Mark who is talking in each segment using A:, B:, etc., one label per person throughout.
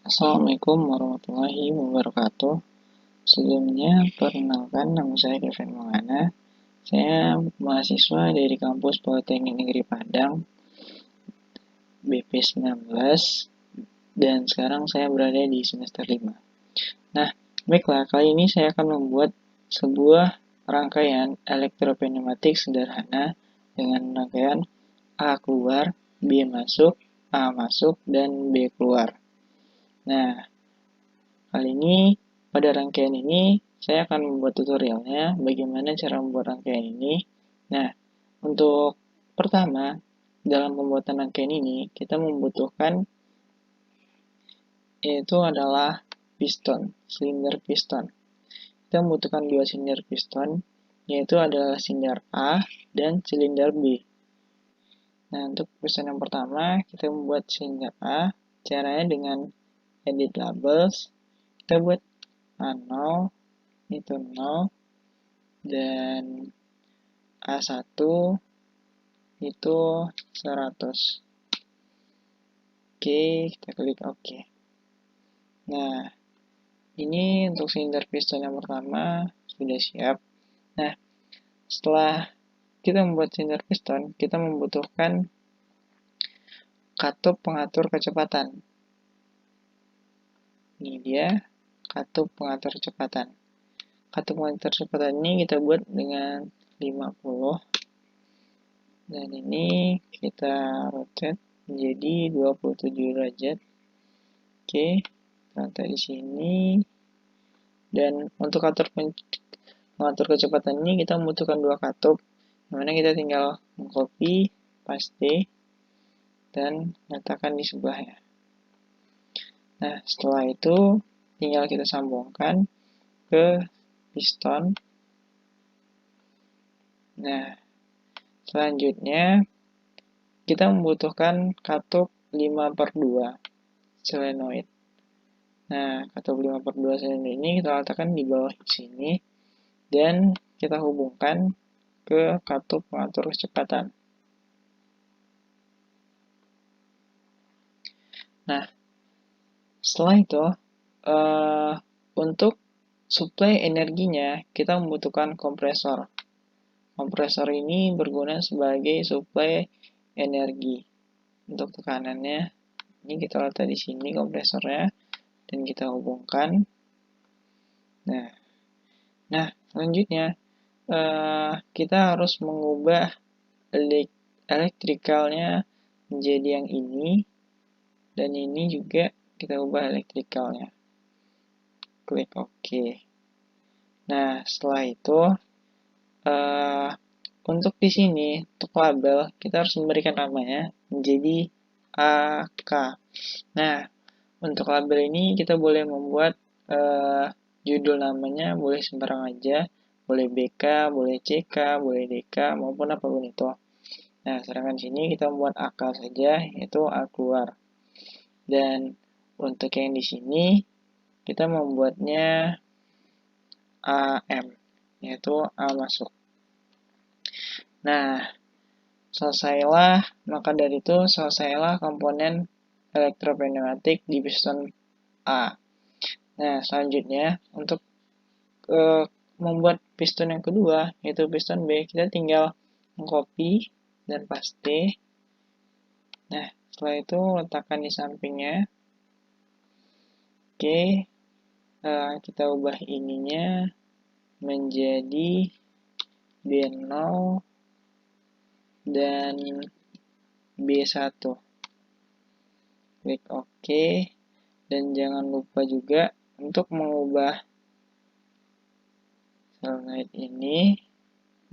A: Assalamualaikum warahmatullahi wabarakatuh. Sebelumnya, perkenalkan nama saya Kevin Maulana. Saya mahasiswa dari kampus Politeknik Negeri Padang, BP 19, dan sekarang saya berada di semester 5. Nah, baiklah, kali ini saya akan membuat sebuah rangkaian elektropneumatik sederhana dengan rangkaian A keluar, B masuk, A masuk, dan B keluar. Nah, kali ini, pada rangkaian ini, saya akan membuat tutorialnya bagaimana cara membuat rangkaian ini. Nah, untuk pertama, dalam pembuatan rangkaian ini, kita membutuhkan yaitu adalah piston, silinder piston. Kita membutuhkan dua silinder piston, yaitu adalah silinder A dan silinder B. Nah, untuk piston yang pertama, kita membuat silinder A, caranya dengan edit labels, kita buat A0, itu 0, dan A1 itu 100. Oke, kita klik OK. Nah, ini untuk silinder piston yang pertama sudah siap. Nah, setelah kita membuat silinder piston, kita membutuhkan katup pengatur kecepatan. Ini dia katup pengatur kecepatan. Katup pengatur kecepatan ini kita buat dengan 50. Dan ini kita rotate menjadi 27 derajat. Oke, ternyata di sini. Dan untuk mengatur kecepatan ini kita membutuhkan dua katup, dimana kita tinggal mengcopy, paste, dan letakkan di sebelahnya. Nah, setelah itu tinggal kita sambungkan ke piston. Nah, selanjutnya kita membutuhkan katup 5/2 solenoid. Nah, katup 5/2 solenoid ini kita letakkan di bawah sini dan kita hubungkan ke katup pengatur kecepatan. Nah, setelah itu untuk suplai energinya kita membutuhkan kompresor. Kompresor ini berguna sebagai suplai energi. Untuk tekanannya, ini kita letak di sini kompresornya dan kita hubungkan. Nah, selanjutnya kita harus mengubah elektrikalnya menjadi yang ini, dan ini juga kita ubah elektrikalnya. Klik OK. Nah, setelah itu untuk di sini, untuk label, kita harus memberikan namanya menjadi AK. Nah, untuk label ini kita boleh membuat judul namanya boleh sembarang aja, boleh BK, boleh CK, boleh DK, maupun apapun itu. Nah, sedangkan sini kita membuat AK saja, yaitu A keluar. Dan untuk yang di sini, kita membuatnya AM, yaitu A masuk. Nah, selesailah komponen elektropneumatik di piston A. Nah, selanjutnya untuk membuat piston yang kedua, yaitu piston B, kita tinggal mengcopy dan paste. Nah, setelah itu letakkan di sampingnya. Oke, kita ubah ininya menjadi B0 dan B1. Klik OK, dan jangan lupa juga untuk mengubah solenoid ini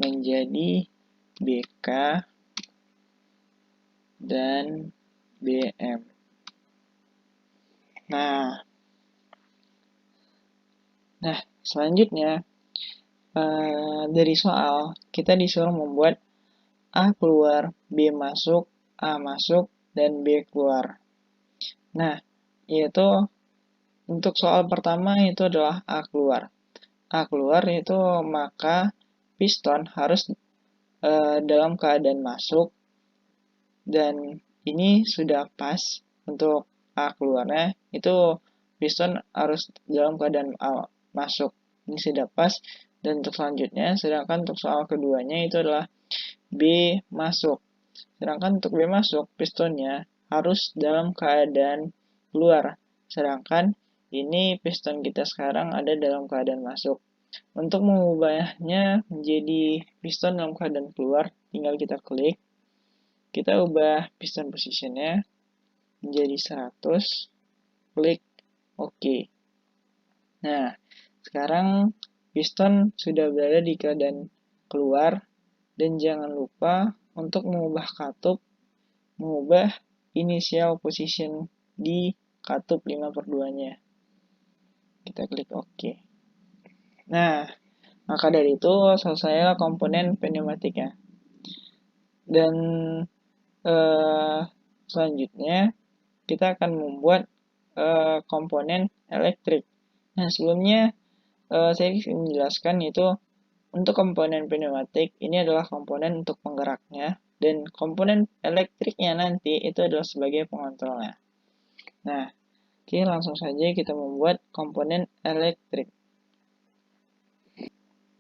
A: menjadi BK dan BM. Nah, selanjutnya dari soal kita disuruh membuat A keluar, B masuk, A masuk, dan B keluar. Nah, yaitu untuk soal pertama itu adalah A keluar. A keluar itu maka piston harus dalam keadaan masuk, dan ini sudah pas untuk A keluarnya, itu piston harus dalam keadaan A masuk. Ini sudah pas. Dan untuk selanjutnya, sedangkan untuk soal keduanya itu adalah B masuk. Sedangkan untuk B masuk, pistonnya harus dalam keadaan keluar. Sedangkan ini piston kita sekarang ada dalam keadaan masuk. Untuk mengubahnya menjadi piston dalam keadaan keluar, tinggal kita klik. Kita ubah piston positionnya menjadi 100, klik OK. Nah, sekarang piston sudah berada di keadaan keluar, dan jangan lupa untuk mengubah katup, mengubah initial position di katup 5/2-nya. Kita klik OK. Nah, maka dari itu selesailah komponen pneumatiknya. Dan selanjutnya kita akan membuat komponen elektrik. Nah, sebelumnya saya ingin menjelaskan itu untuk komponen pneumatik ini adalah komponen untuk penggeraknya, dan komponen elektriknya nanti itu adalah sebagai pengontrolnya. Nah, oke, langsung saja kita membuat komponen elektrik.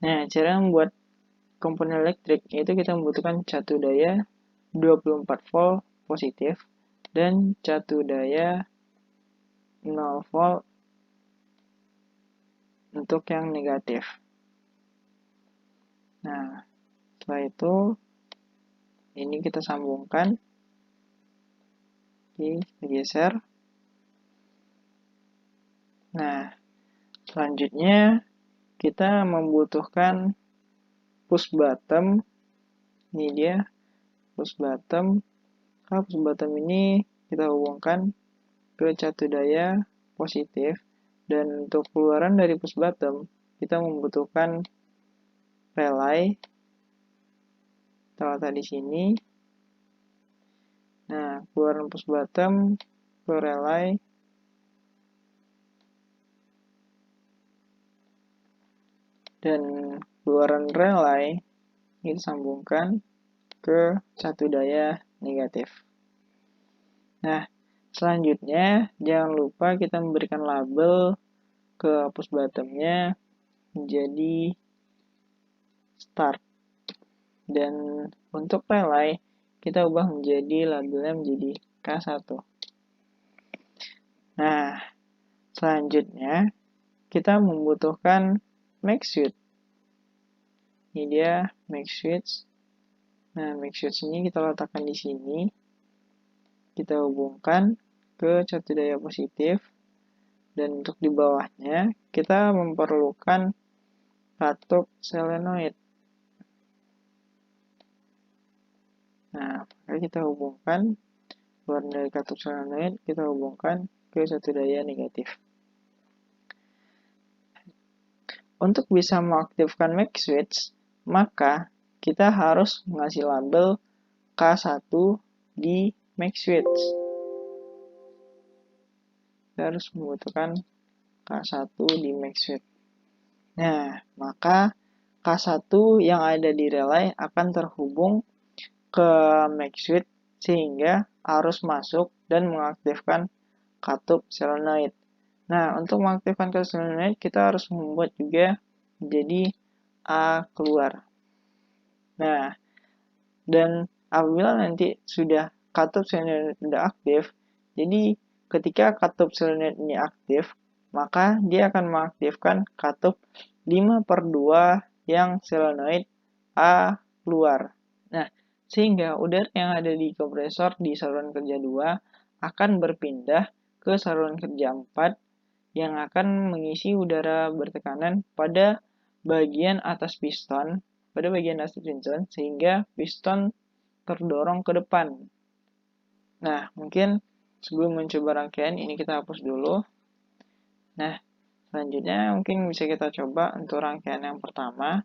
A: Nah, cara membuat komponen elektrik yaitu kita membutuhkan catu daya 24 volt positif dan catu daya 0 volt untuk yang negatif. Nah, setelah itu ini kita sambungkan. Oke, kita geser. Nah, selanjutnya kita membutuhkan push bottom. Ini dia push bottom. Nah, push bottom ini kita hubungkan ke catu daya positif, dan untuk keluaran dari push bottom kita membutuhkan relay. Kita letak di sini. Nah, keluaran push bottom ke relay. Dan keluaran relay ini disambungkan ke catu daya negatif. Nah, selanjutnya jangan lupa kita memberikan label ke push bottomnya menjadi start. Dan untuk relay kita ubah menjadi labelnya menjadi K1. Nah, selanjutnya kita membutuhkan make switch. Ini dia make switch. Nah, make switch ini kita letakkan di sini. Kita hubungkan ke catu daya positif, dan untuk di bawahnya kita memerlukan katup solenoid. Nah, kita hubungkan keluar dari katup solenoid, kita hubungkan ke catu daya negatif. Untuk bisa mengaktifkan make switch, maka kita harus mengasih label K1 di make switch. Kita harus membutuhkan K1 di make switch. Nah, maka K1 yang ada di relay akan terhubung ke make switch sehingga arus masuk dan mengaktifkan katup solenoid. Nah, untuk mengaktifkan katup solenoid kita harus membuat juga menjadi A keluar. Nah, dan apabila nanti sudah katup solenoid sudah aktif, jadi ketika katup solenoid ini aktif, maka dia akan mengaktifkan katup 5/2 yang solenoid A keluar. Nah, sehingga udara yang ada di kompresor di saluran kerja 2 akan berpindah ke saluran kerja 4 yang akan mengisi udara bertekanan pada bagian atas piston, sehingga piston terdorong ke depan. Nah, mungkin sebelum mencoba rangkaian ini kita hapus dulu. Nah, selanjutnya mungkin bisa kita coba untuk rangkaian yang pertama.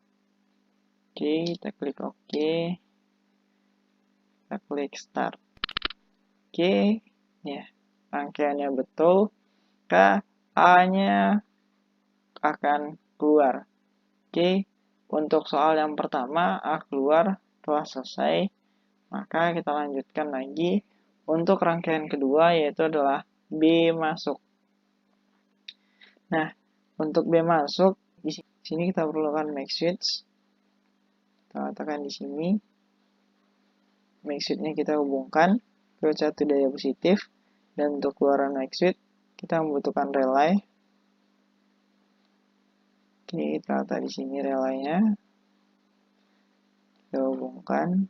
A: Oke, kita klik OK. Kita klik start. Oke, ya, rangkaiannya betul. A-nya akan keluar. Oke, untuk soal yang pertama A keluar telah selesai. Maka kita lanjutkan lagi untuk rangkaian kedua, yaitu adalah B masuk. Nah, untuk B masuk, di sini kita perlukan make switch. Kita letakkan di sini. Make switch-nya kita hubungkan ke satu daya positif. Dan untuk keluaran make switch, kita membutuhkan relay. Oke, kita letak di sini relaynya. Kita hubungkan.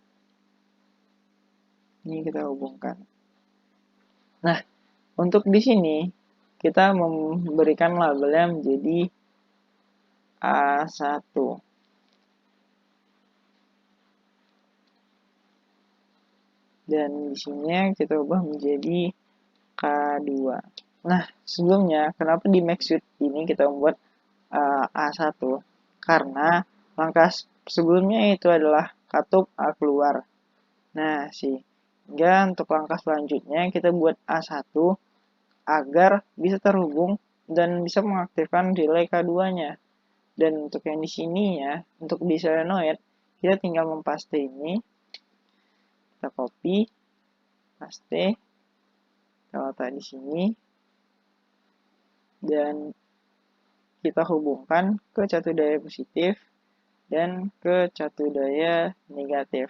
A: Ini kita hubungkan. Nah, untuk di sini kita memberikan labelnya menjadi A1. Dan di sini kita ubah menjadi K2. Nah, sebelumnya kenapa di make switch ini kita membuat A1? Karena langkah sebelumnya itu adalah katup A keluar. Nah, sehingga untuk langkah selanjutnya kita buat A1 agar bisa terhubung dan bisa mengaktifkan relay K2-nya. Dan untuk yang di sini ya, untuk di solenoid, kita tinggal mempaste ini. Kita copy, paste, kita letak di sini. Dan kita hubungkan ke satu daya positif dan ke satu daya negatif.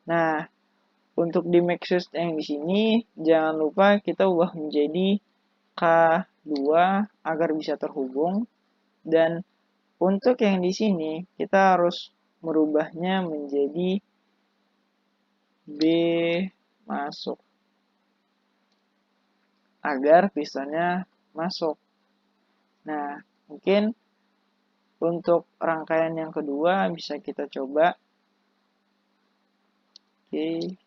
A: Nah, untuk di make switch yang di sini, jangan lupa kita ubah menjadi K2 agar bisa terhubung. Dan untuk yang di sini, kita harus merubahnya menjadi B masuk agar pistonnya masuk. Nah, mungkin untuk rangkaian yang kedua bisa kita coba. Oke.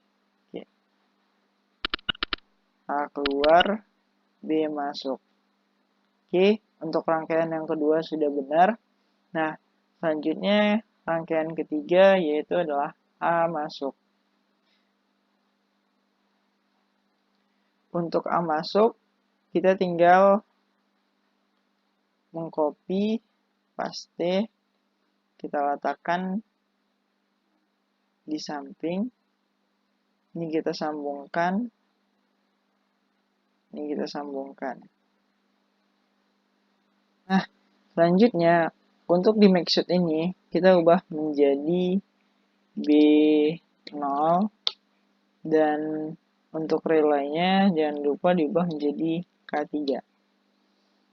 A: A keluar, B masuk. Oke, untuk rangkaian yang kedua sudah benar. Nah, selanjutnya rangkaian ketiga yaitu adalah A masuk. Untuk A masuk, kita tinggal mengcopy, paste, kita letakkan di samping. Ini kita sambungkan. Ini kita sambungkan. Nah, selanjutnya untuk di make switch ini kita ubah menjadi B0 dan untuk relaynya jangan lupa diubah menjadi K3.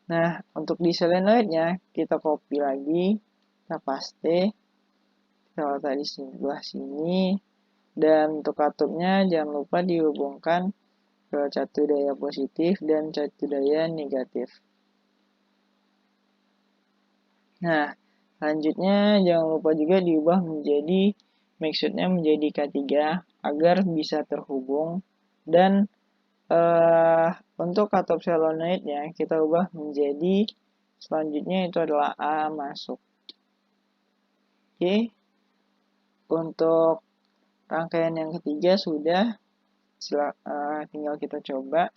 A: Nah, untuk di solenoidnya kita copy lagi, kita paste, kita letak di sebelah sini, dan untuk katupnya jangan lupa dihubungkan ke satu daya positif dan satu daya negatif. Nah, selanjutnya jangan lupa juga diubah menjadi make switch-nya menjadi K3 agar bisa terhubung. Dan untuk katup solenoidnya kita ubah menjadi selanjutnya itu adalah A masuk. Oke, untuk rangkaian yang ketiga sudah, tinggal kita coba.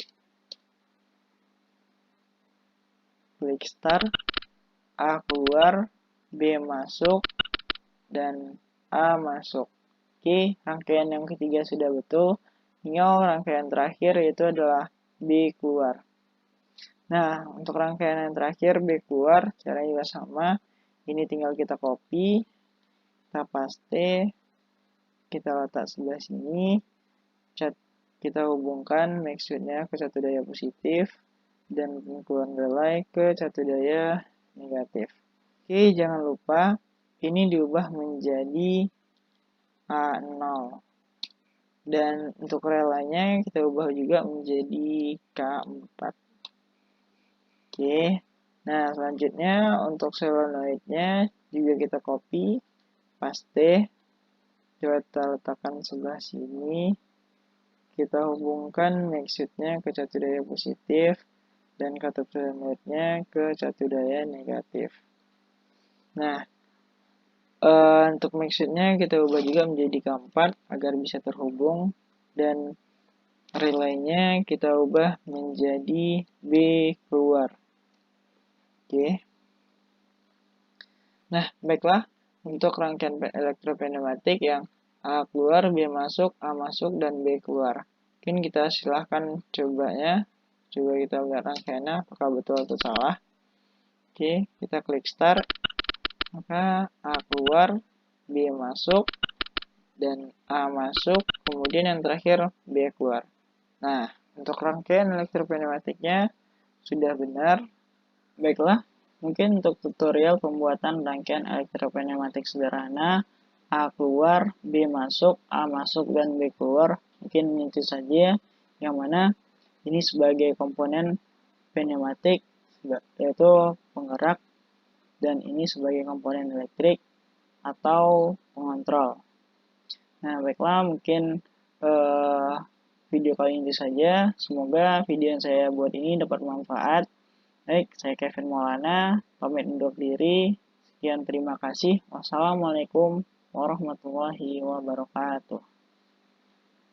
A: Klik start, A keluar, B masuk, dan A masuk. Oke, rangkaian yang ketiga sudah betul. Tinggal rangkaian terakhir yaitu adalah B keluar. Nah, untuk rangkaian yang terakhir B keluar, caranya juga sama. Ini tinggal kita copy, kita paste, kita letak sebelah sini, kita hubungkan make switch-nya ke satu daya positif, dan keluaran relay ke satu daya negatif. Oke, jangan lupa ini diubah menjadi A0. Dan untuk relaynya kita ubah juga menjadi K4. Oke, nah selanjutnya untuk solenoidnya juga kita copy, paste, coba kita letakkan sebelah sini, kita hubungkan make switch-nya ke satu daya positif dan katup solenoidnya ke satu daya negatif. Nah, untuk make switch-nya kita ubah juga menjadi K4 agar bisa terhubung, dan relaynya kita ubah menjadi B keluar. Oke. Nah, baiklah untuk rangkaian elektropneumatik yang A keluar, B masuk, A masuk, dan B keluar. Mungkin kita silahkan cobanya. Coba kita lihat rangkaiannya apakah betul atau salah. Oke, kita klik start. Maka A keluar, B masuk, dan A masuk, kemudian yang terakhir B keluar. Nah, untuk rangkaian elektropneumatiknya sudah benar. Baiklah, mungkin untuk tutorial pembuatan rangkaian elektropneumatik sederhana, A keluar, B masuk, A masuk, dan B keluar, mungkin itu saja, yang mana ini sebagai komponen pneumatik, yaitu penggerak, dan ini sebagai komponen elektrik atau pengontrol. Nah, baiklah, mungkin video kali ini saja. Semoga video yang saya buat ini dapat bermanfaat. Baik, saya Kevin Maulana, pamit undur diri. Sekian, terima kasih. Wassalamualaikum warahmatullahi wabarakatuh.